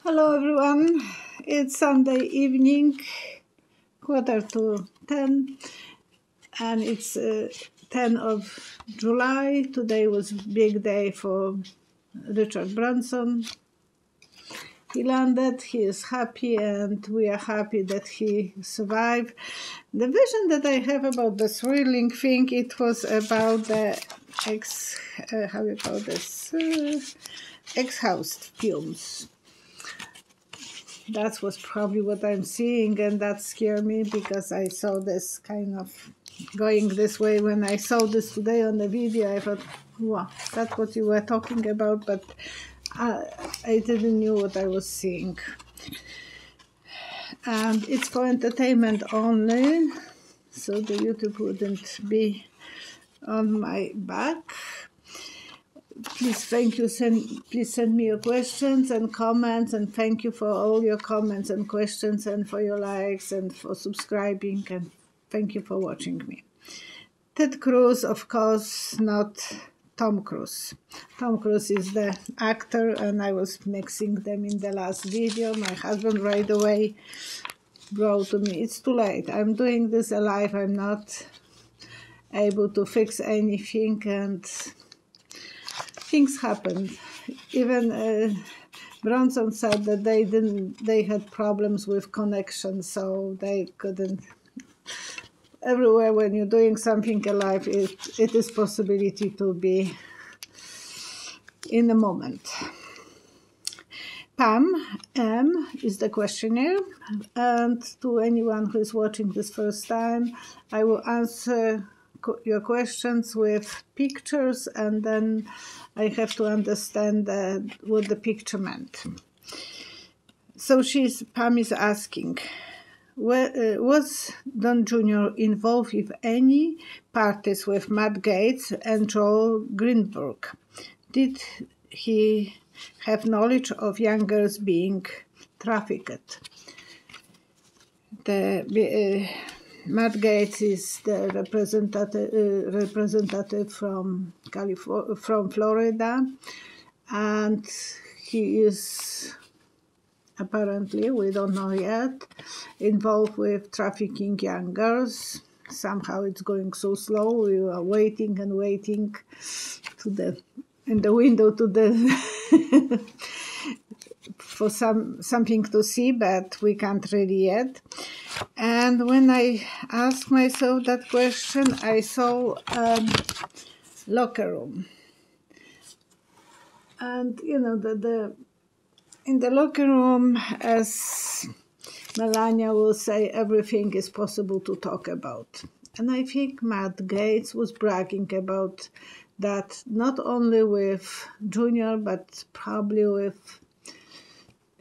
Hello everyone, it's Sunday evening, 9:45, and it's 10 of July. Today was a big day for Richard Branson. He landed, he is happy, and we are happy that he survived. The vision that I have about the thrilling thing, it was about the ex-house fumes. That was probably what I'm seeing, and that scared me because I saw this kind of going this way. When I saw this today on the video, I thought, wow, that's what you were talking about, but I didn't know what I was seeing. And it's for entertainment only, so the YouTube wouldn't be on my back. Please, please send me your questions and comments, and thank you for all your comments and questions, and for your likes, and for subscribing, and thank you for watching me. Ted Cruz, of course, not Tom Cruise. Tom Cruise is the actor, and I was mixing them in the last video. My husband right away wrote to me, it's too late, I'm doing this alive, I'm not able to fix anything, and things happened. Even Bronson said that they had problems with connection, so they couldn't. Everywhere when you're doing something alive, it is possibility to be in the moment. Pam M is the questionnaire, and to anyone who is watching this first time, I will answer your questions with pictures, and then I have to understand what the picture meant. So Pam is asking, was Don Jr. involved with any parties with Matt Gaetz and Joel Greenberg? Did he have knowledge of young girls being trafficked? Matt Gaetz is the representative from Florida, and he is apparently, we don't know yet, involved with trafficking young girls. Somehow it's going so slow. We are waiting and waiting in the window to the for something to see, but we can't really yet. And when I asked myself that question, I saw locker room. And, you know, in the locker room, as Melania will say, everything is possible to talk about. And I think Matt Gaetz was bragging about that, not only with Junior, but probably with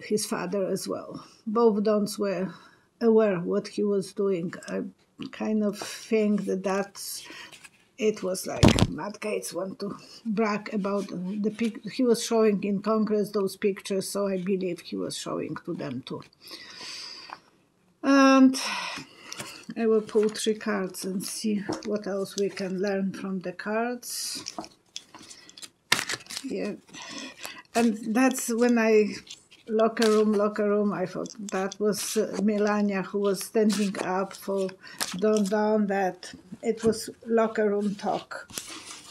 his father as well. Both dons were aware what he was doing. I kind of think it was like Matt Gaetz want to brag about he was showing in Congress those pictures, so I believe he was showing to them too. And I will pull 3 cards and see what else we can learn from the cards. Yeah, and that's when locker room, I thought that was Melania who was standing up for Don, that it was locker room talk.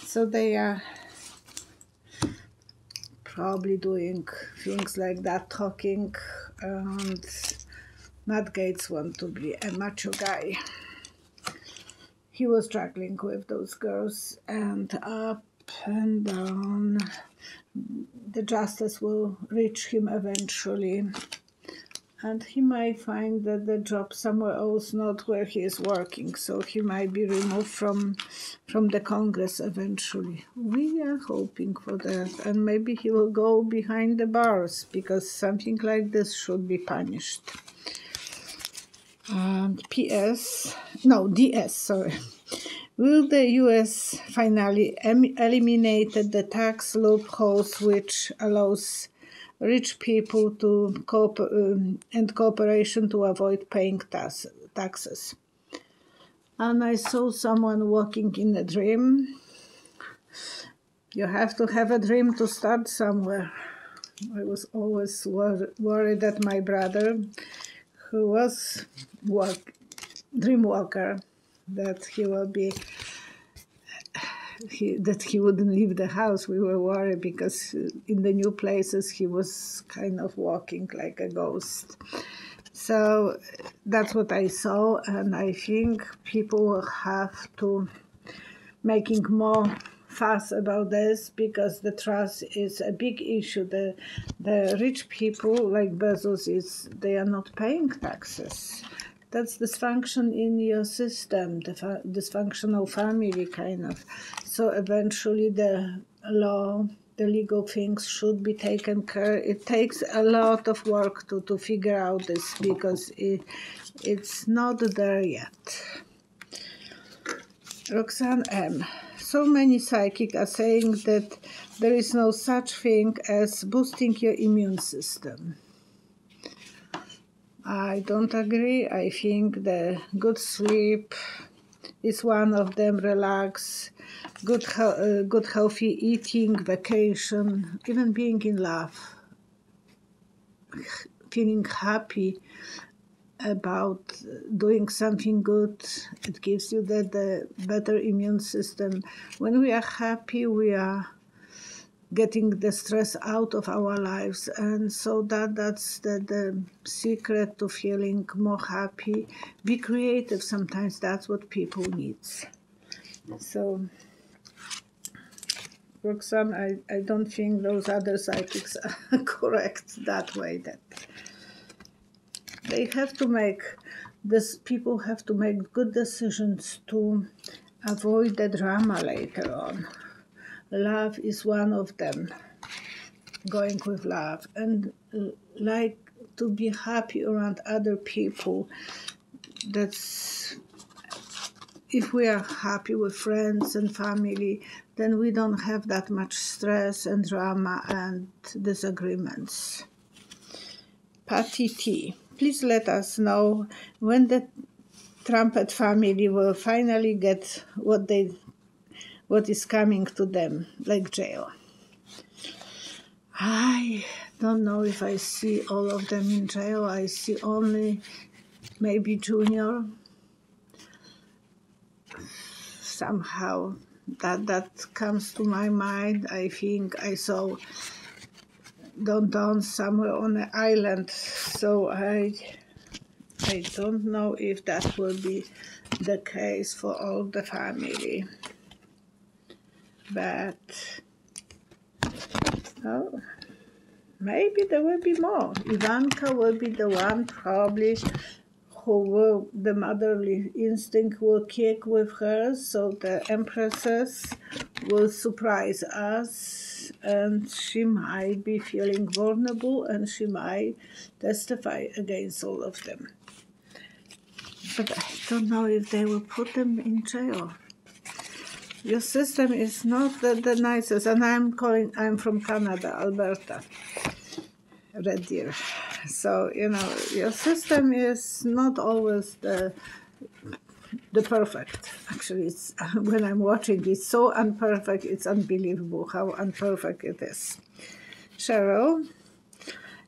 So they are probably doing things like that, talking, and Matt Gaetz want to be a macho guy. He was struggling with those girls, and up and down. The justice will reach him eventually, and he might find that the job somewhere else, not where he is working, so he might be removed from the Congress eventually. We are hoping for that, and maybe he will go behind the bars, because something like this should be punished. And DS, sorry. Will the U.S. finally eliminate the tax loopholes which allows rich people to and corporations to avoid paying taxes? And I saw someone walking in a dream. You have to have a dream to start somewhere. I was always worried that my brother, who was dream walker, that he will be, that he wouldn't leave the house. We were worried because in the new places he was kind of walking like a ghost. So that's what I saw, and I think people will have to making more fuss about this because the trust is a big issue. The rich people like Bezos they are not paying taxes. That's dysfunction in your system, the dysfunctional family kind of. So eventually the legal things should be taken care. It takes a lot of work to figure out this because it's not there yet. Roxanne M. So many psychics are saying that there is no such thing as boosting your immune system. I don't agree. I think the good sleep is one of them. Relax, good healthy eating, vacation, even being in love, feeling happy about doing something good. It gives you the better immune system. When we are happy, we are getting the stress out of our lives, and so that's the secret to feeling more happy. Be creative. Sometimes that's what people need. So Roxanne, I don't think those other psychics are correct that way. That they have to make this. People have to make good decisions to avoid the drama later on. Love is one of them. Going with love and like to be happy around other people. That's if we are happy with friends and family, then we don't have that much stress and drama and disagreements. Patty T. Please let us know when the Trumpet family will finally get what is coming to them, like jail. I don't know if I see all of them in jail. I see only maybe Junior. Somehow that comes to my mind. I think I saw Don somewhere on an island, so I don't know if that will be the case for all the family. But oh, maybe there will be more. Ivanka will be the one probably who will, the motherly instinct will kick with her, so the empresses will surprise us, and she might be feeling vulnerable, and she might testify against all of them. But I don't know if they will put them in jail. Your system is not the nicest, and I'm from Canada, Alberta, Red Deer. So, your system is not always the perfect. Actually, it's when I'm watching, it's so imperfect, it's unbelievable how imperfect it is. Cheryl,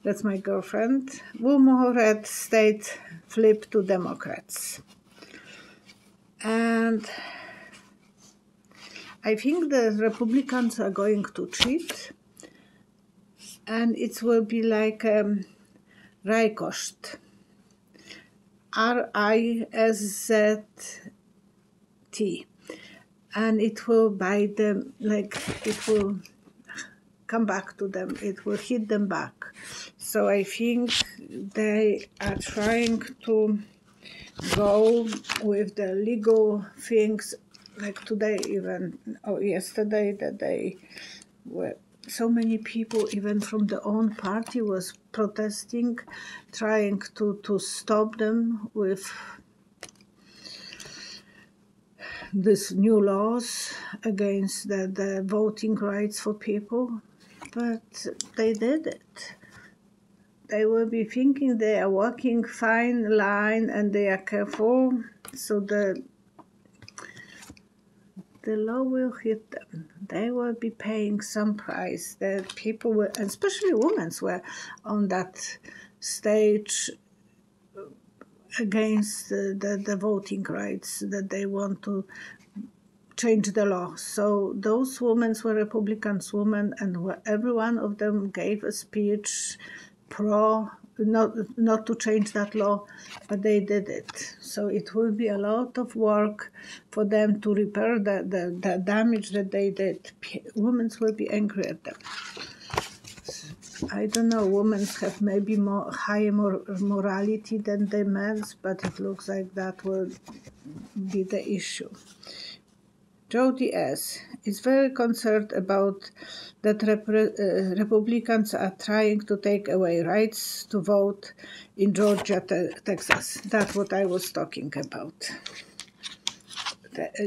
that's my girlfriend. Wilmore Red State flip to Democrats. And I think the Republicans are going to cheat, and it will be like Ricochet, RISZT, and it will bite them, like it will come back to them, it will hit them back. So I think they are trying to go with the legal things, like today even, or yesterday, that they were so many people, even from the own party, was protesting, trying to stop them with these new laws against the voting rights for people. But they did it. They will be thinking they are walking fine line and they are careful, so the law will hit them. they will be paying some price. That people were, especially women, were on that stage against the voting rights, that they want to change the law. So those women were Republicans women, and every one of them gave a speech not to change that law, but they did it. So it will be a lot of work for them to repair the damage that they did. Women will be angry at them. I don't know, women have maybe higher morality than the men's, but it looks like that will be the issue. Jody S. is very concerned about that Republicans are trying to take away rights to vote in Georgia, Texas. That's what I was talking about.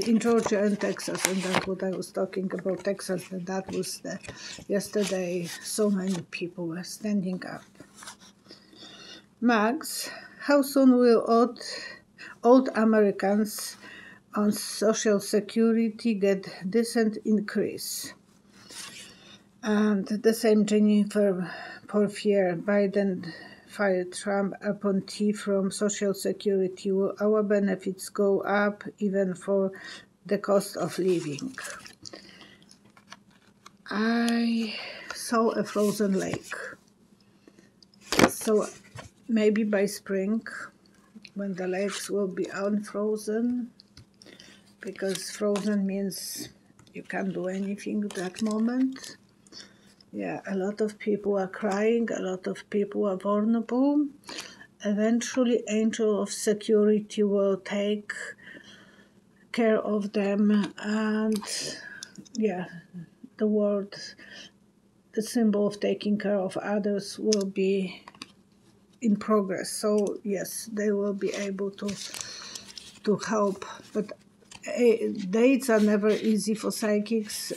In Georgia and Texas, and that's what I was talking about, Texas, and that was yesterday so many people were standing up. Max, how soon will old Americans on Social Security get decent increase? And the same Jennifer Porfier, Biden fired Trump appointee from Social Security. Will our benefits go up even for the cost of living? I saw a frozen lake. So maybe by spring, when the lakes will be unfrozen, because frozen means you can't do anything at that moment. Yeah, a lot of people are crying, a lot of people are vulnerable. Eventually, Angel of Security will take care of them, and yeah, the word, the symbol of taking care of others will be in progress. So yes, they will be able to help, but dates are never easy for psychics.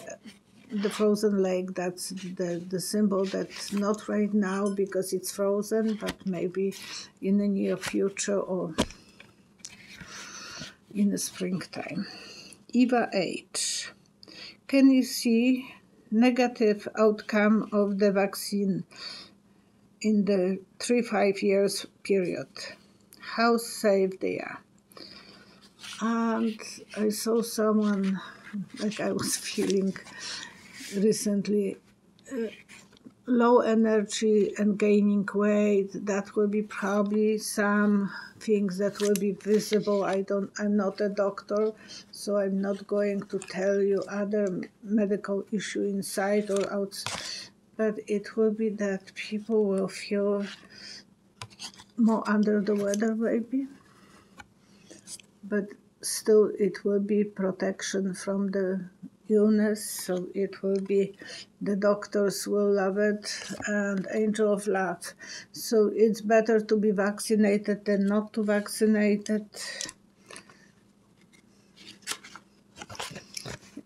The frozen lake, that's the symbol that's not right now because it's frozen, but maybe in the near future or in the springtime. Eva H. Can you see negative outcome of the vaccine in the 3-5 years period? How safe they are? And I saw someone, like I was feeling recently, low energy and gaining weight. That will be probably some things that will be visible. I'm not a doctor, so I'm not going to tell you other medical issue inside or outside, but it will be that people will feel more under the weather maybe, but still it will be protection from the illness, so it will be, the doctors will love it, and angel of love. So it's better to be vaccinated than not to vaccinated.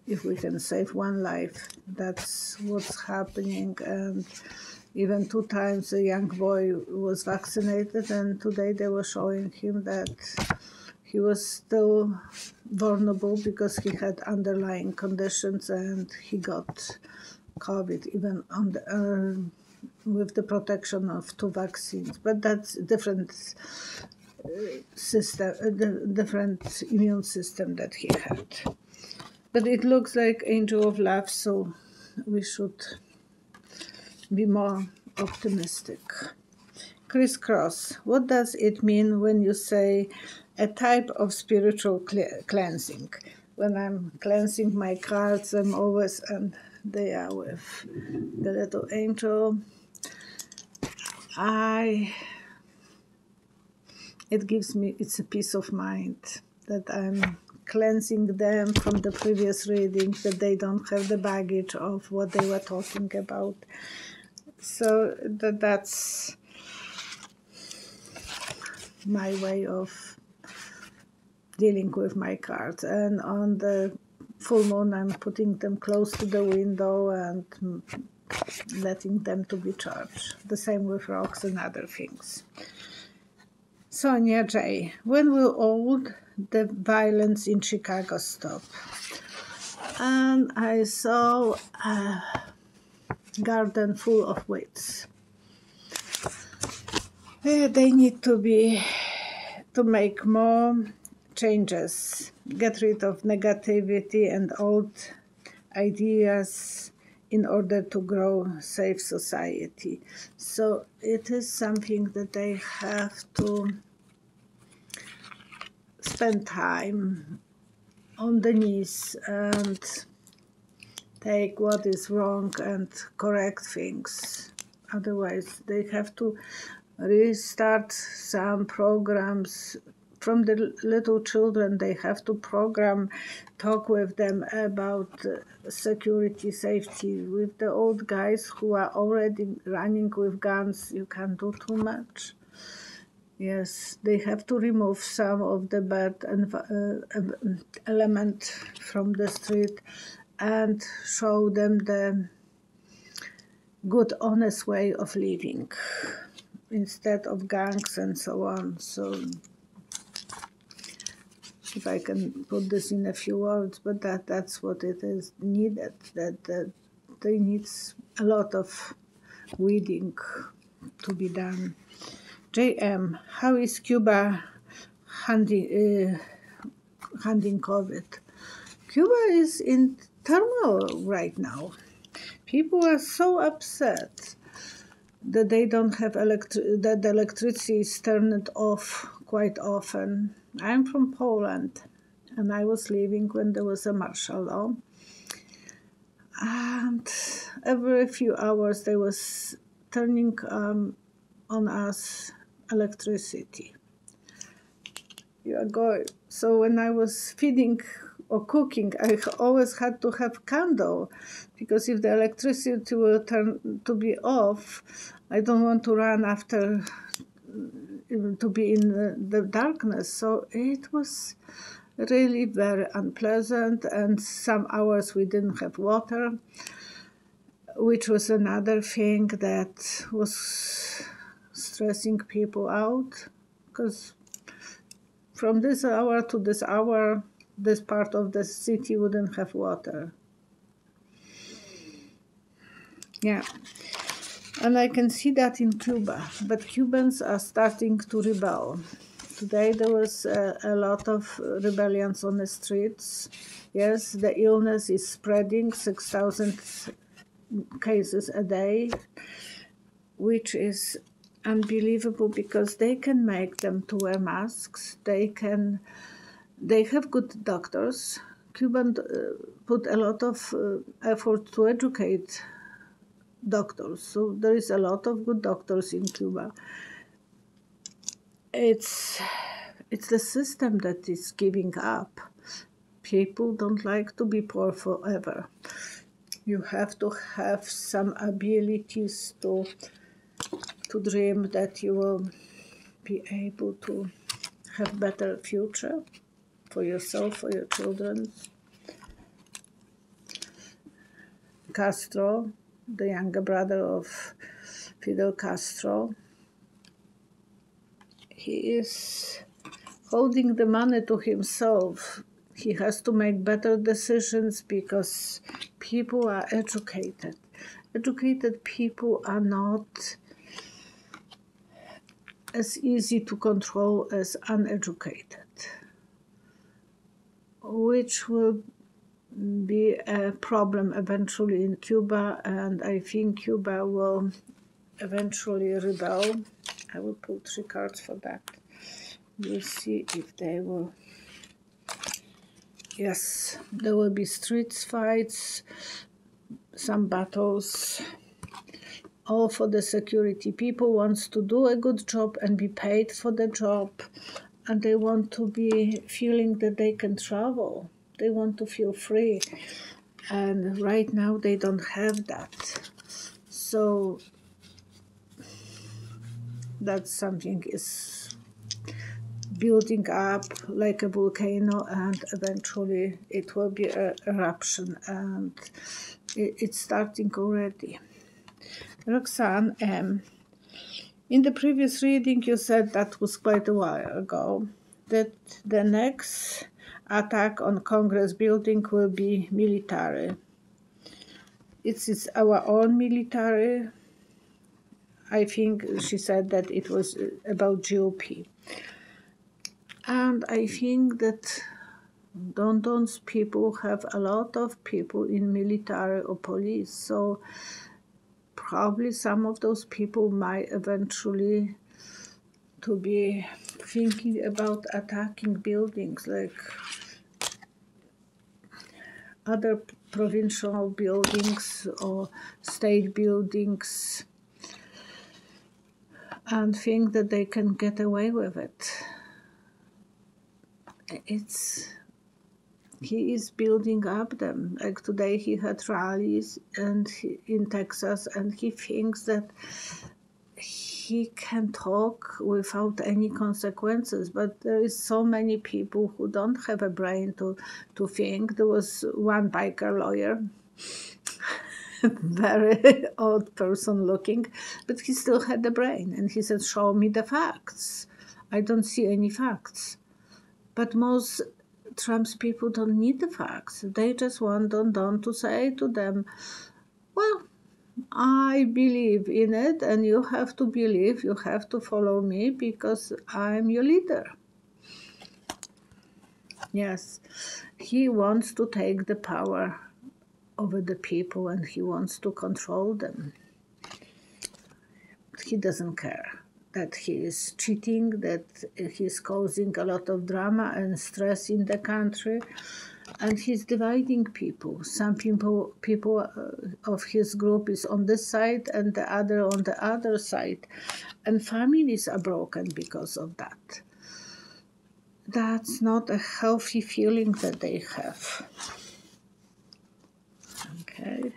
If we can save one life, that's what's happening. And even 2 times a young boy was vaccinated, and today they were showing him that he was still vulnerable because he had underlying conditions and he got COVID even on with the protection of 2 vaccines. But that's a different system, different immune system that he had. But it looks like angel of love, so we should be more optimistic. Crisscross, what does it mean when you say a type of spiritual cleansing? When I'm cleansing my cards, I'm always, and they are with the little angel. It gives me, it's a peace of mind that I'm cleansing them from the previous reading, that they don't have the baggage of what they were talking about. So that's my way of dealing with my cards. And on the full moon, I'm putting them close to the window and letting them to be charged. The same with rocks and other things. Sonia J. When will all the violence in Chicago stop? and I saw a garden full of weeds. They need to make more changes, get rid of negativity and old ideas in order to grow safe society. So it is something that they have to spend time on the knees and take what is wrong and correct things. Otherwise, they have to restart some programs. From the little children, they have to talk with them about security, safety. With the old guys who are already running with guns, you can't do too much. Yes, they have to remove some of the bad element from the street and show them the good, honest way of living instead of gangs and so on. So if I can put this in a few words, but that's what it is needed, that they need a lot of weeding to be done. JM, how is Cuba handling COVID? Cuba is in turmoil right now. People are so upset that they don't have that the electricity is turned off quite often. I'm from Poland, and I was living when there was a martial law. And every few hours they was turning on us electricity. So when I was feeding or cooking, I always had to have candle, because if the electricity will turn to be off, I don't want to run after to be in the darkness. So it was really very unpleasant, and some hours we didn't have water, which was another thing that was stressing people out, because from this hour to this hour, this part of the city wouldn't have water. Yeah. And I can see that in Cuba, but Cubans are starting to rebel. Today there was a lot of rebellions on the streets. Yes, the illness is spreading, 6,000 cases a day, which is unbelievable, because they can make them to wear masks. They have good doctors. Cuban put a lot of effort to educate doctors, so there is a lot of good doctors in Cuba. It's the system that is giving up. People don't like to be poor forever. You have to have some abilities to dream that you will be able to have better future for yourself, for your children. Castro, the younger brother of Fidel Castro, he is holding the money to himself. He has to make better decisions because people are educated. Educated people are not as easy to control as uneducated, which will be a problem eventually in Cuba, and I think Cuba will eventually rebel. I will pull 3 cards for that. We'll see if they will. Yes, there will be street fights, some battles, all for the security. People want to do a good job and be paid for the job, and they want to be feeling that they can travel. They want to feel free, and right now they don't have that. So that something is building up like a volcano, and eventually it will be an eruption, and it's starting already. Roxanne M. In the previous reading you said, that was quite a while ago, that the next attack on Congress building will be military. It is our own military. I think she said that it was about GOP. And I think that London's people have a lot of people in military or police, so probably some of those people might eventually to be thinking about attacking buildings like other provincial buildings or state buildings, and think that they can get away with it. He is building up them. Like today he had rallies in Texas, and he thinks that he can talk without any consequences, but there is so many people who don't have a brain to think. There was one biker lawyer, very old person looking, but he still had the brain, and he said, show me the facts. I don't see any facts. But most Trump's people don't need the facts. They just want Don to say to them, well, I believe in it, and you have to believe, you have to follow me because I'm your leader. Yes, he wants to take the power over the people, and he wants to control them. He doesn't care that he is cheating, that he's causing a lot of drama and stress in the country, and he's dividing people. Some people of his group is on this side and the other on the other side, and families are broken because of that. That's not a healthy feeling that they have. Okay.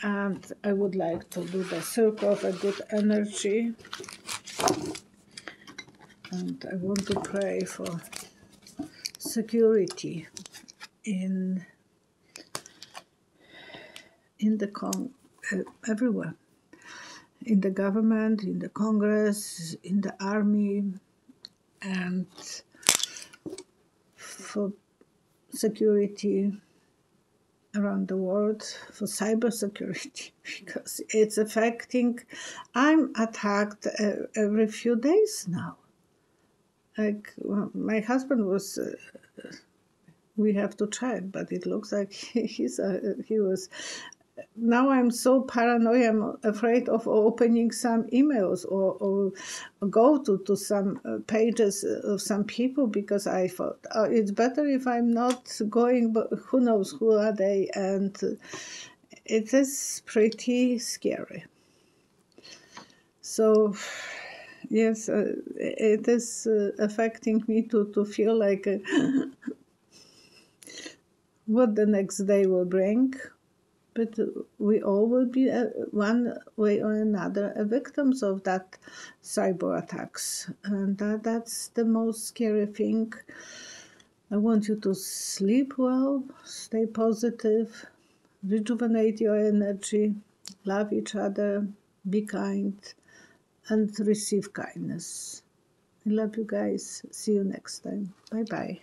And I would like to do the circle of a good energy. And I want to pray for security in the everywhere, in the government, in the Congress, in the army, and for security around the world, for cybersecurity, because it's affecting. I'm attacked every few days now. Like, well, my husband was, we have to check, but it looks like he was. Now I'm so paranoid, I'm afraid of opening some emails or go to some pages of some people, because I thought, it's better if I'm not going, but who knows who are they, and it is pretty scary. So, yes, it is affecting me to feel like what the next day will bring. But we all will be, one way or another, victims of that cyber attacks. And that's the most scary thing. I want you to sleep well, stay positive, rejuvenate your energy, love each other, be kind, and receive kindness. I love you guys. See you next time. Bye-bye.